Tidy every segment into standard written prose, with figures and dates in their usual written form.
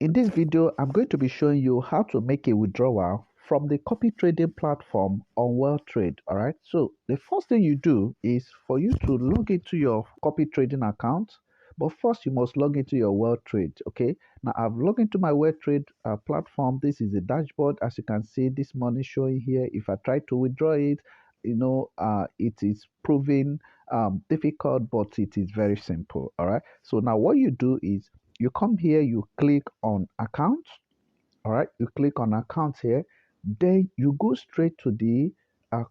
In this video, I'm going to be showing you how to make a withdrawal from the copy trading platform on Weltrade. All right. So the first thing you do is for you to log into your copy trading account. But first, you must log into your Weltrade. Okay. Now I've logged into my Weltrade platform. This is the dashboard. As you can see, this money showing here. If I try to withdraw it, it is proving difficult, but it is very simple. All right. So now what you do is you come here, you click on account. All right, you click on account here, then you go straight to the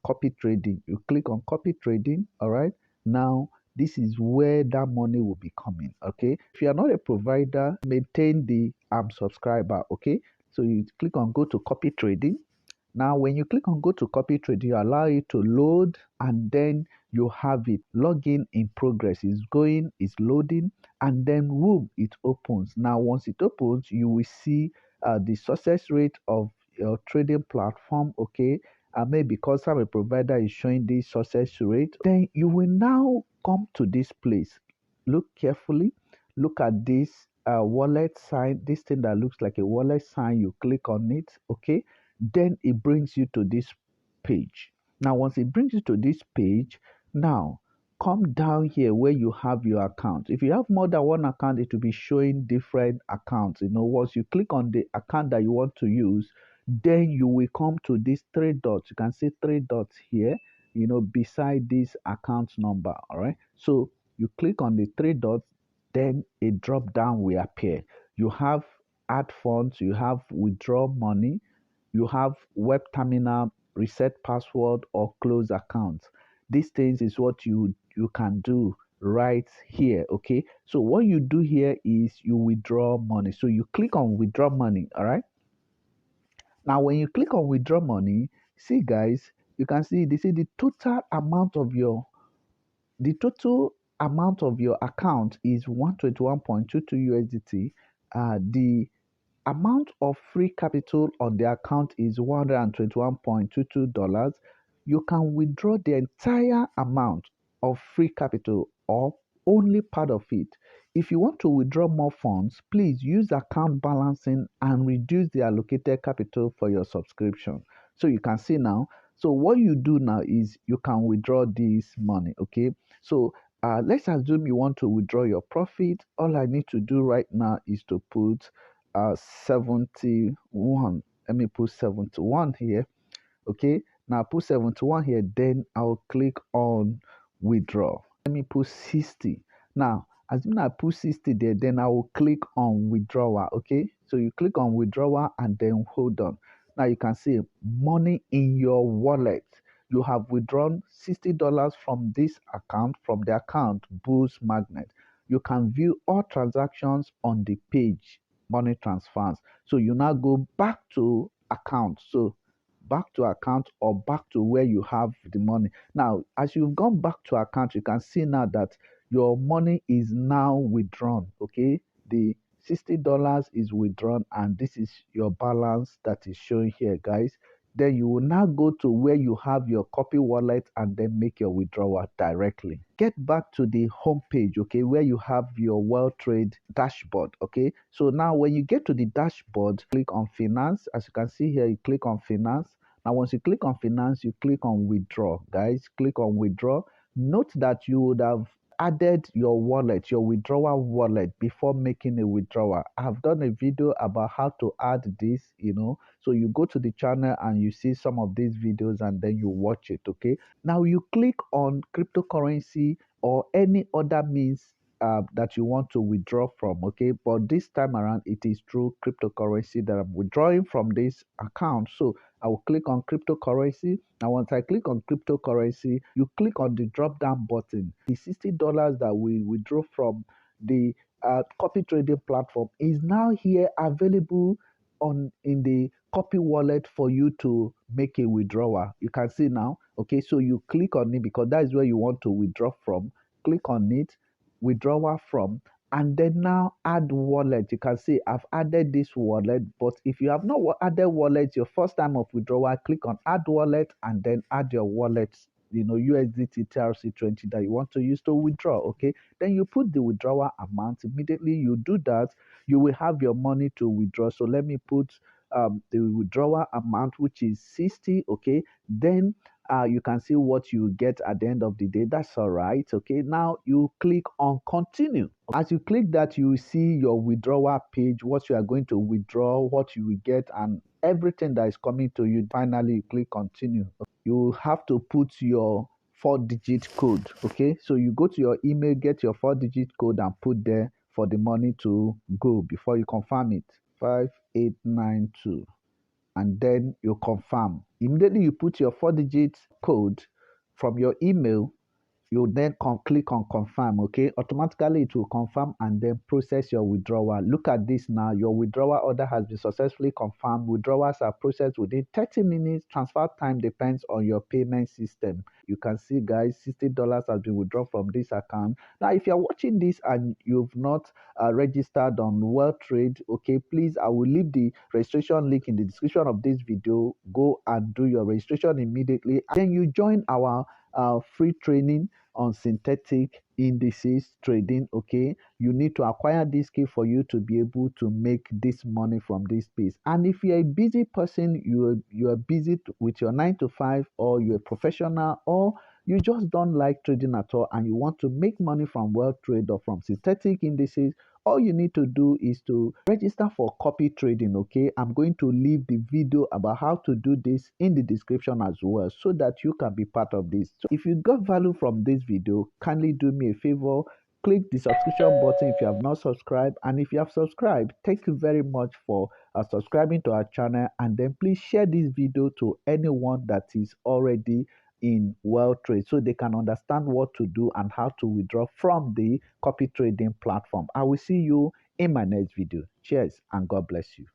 copy trading. You click on copy trading. All right, now this is where that money will be coming. Okay, if you are not a provider, maintain the subscriber. Okay, so you click on go to copy trading. Now, when you click on go to copy trade, you allow it to load and then you have it. Login in progress is going, is loading, and then boom, it opens. Now, once it opens, you will see the success rate of your trading platform. Okay, maybe because I'm a provider is showing this success rate, then you will now come to this place. Look carefully, look at this wallet sign, this thing that looks like a wallet sign. You click on it. Okay, then it brings you to this page. Now once it brings you to this page, now come down here where you have your account. If you have more than one account, it will be showing different accounts. Once you click on the account that you want to use, then you will come to these three dots. You can see three dots here, beside this account number. All right, so you click on the three dots, then a drop down will appear. You have add funds, you have withdraw money, you have web terminal, reset password, or close account. These things is what you can do right here. Okay, so what you do here is you withdraw money. So you click on withdraw money. All right, now when you click on withdraw money, see guys, you can see they say the total amount of your account is 121.22 USDT. The amount of free capital on the account is $121.22. You can withdraw the entire amount of free capital or only part of it. If you want to withdraw more funds, please use account balancing and reduce the allocated capital for your subscription. So you can see now. So what you do now is you can withdraw this money. Okay. So let's assume you want to withdraw your profit. All I need to do right now is to put 71. Let me put 71 here. Okay, now put 71 here, then I'll click on withdraw. Let me put 60. Now as soon as I put 60 there, then I will click on withdrawal. Okay, so you click on withdrawal and then hold on. Now you can see money in your wallet. You have withdrawn $60 from this account, from the account Boost Magnet. You can view all transactions on the page money transfers. So you now go back to account. So back to account or back to where you have the money. Now, as you've gone back to account, you can see now that your money is now withdrawn. Okay, the $60 is withdrawn, and this is your balance that is showing here, guys. Then you will now go to where you have your copy wallet and then make your withdrawal directly. Get back to the home page, okay, where you have your Weltrade dashboard. Okay, so now when you get to the dashboard, click on finance. As you can see here, you click on finance. Now once you click on finance, you click on withdraw. Guys, click on withdraw. Note that you would have added your wallet, your withdrawal wallet, before making a withdrawal. I've done a video about how to add this, so you go to the channel and you see some of these videos and then you watch it. Okay, now you click on cryptocurrency or any other means that you want to withdraw from. Okay, but this time around it is through cryptocurrency that I'm withdrawing from this account. So I will click on cryptocurrency. Now once I click on cryptocurrency, you click on the drop down button. The $60 that we withdraw from the copy trading platform is now here available in the copy wallet for you to make a withdrawal. You can see now. Okay, so you click on it because that is where you want to withdraw from. Click on it, withdrawal from, and then now add wallet. You can see I've added this wallet, but if you have not added wallet, your first time of withdrawal, click on add wallet and then add your wallet USDT TRC20 that you want to use to withdraw. Okay, then you put the withdrawal amount. Immediately you do that, you will have your money to withdraw. So let me put the withdrawal amount, which is 60. Okay, then you can see what you get at the end of the day. That's all right. Okay, now you click on continue. As you click that, you will see your withdrawal page, what you are going to withdraw, what you will get, and everything that is coming to you. Finally, you click continue. You have to put your 4-digit code. Okay, so you go to your email, get your 4-digit code, and put there for the money to go before you confirm it. 5892, and then you confirm. Immediately you put your 4-digit code from your email, you then click on confirm. Okay, automatically it will confirm and then process your withdrawal. Look at this now, your withdrawal order has been successfully confirmed. Withdrawals are processed within 30 minutes. Transfer time depends on your payment system. You can see, guys, $60 has been withdrawn from this account. Now if you're watching this and you've not registered on Weltrade, okay, please, I will leave the registration link in the description of this video. Go and do your registration immediately, and then you join our free training on synthetic indices trading. Okay, you need to acquire this skill for you to be able to make this money from this space. And if you're a busy person, you are busy with your 9 to 5, or you're a professional, or you just don't like trading at all and you want to make money from Weltrade or from synthetic indices, all you need to do is to register for copy trading. Okay, I'm going to leave the video about how to do this in the description as well, so that you can be part of this. So if you got value from this video, kindly do me a favor, click the subscription button if you have not subscribed, and if you have subscribed, thank you very much for subscribing to our channel. And then please share this video to anyone that is already in Weltrade, so they can understand what to do and how to withdraw from the copy trading platform. I will see you in my next video. Cheers and God bless you.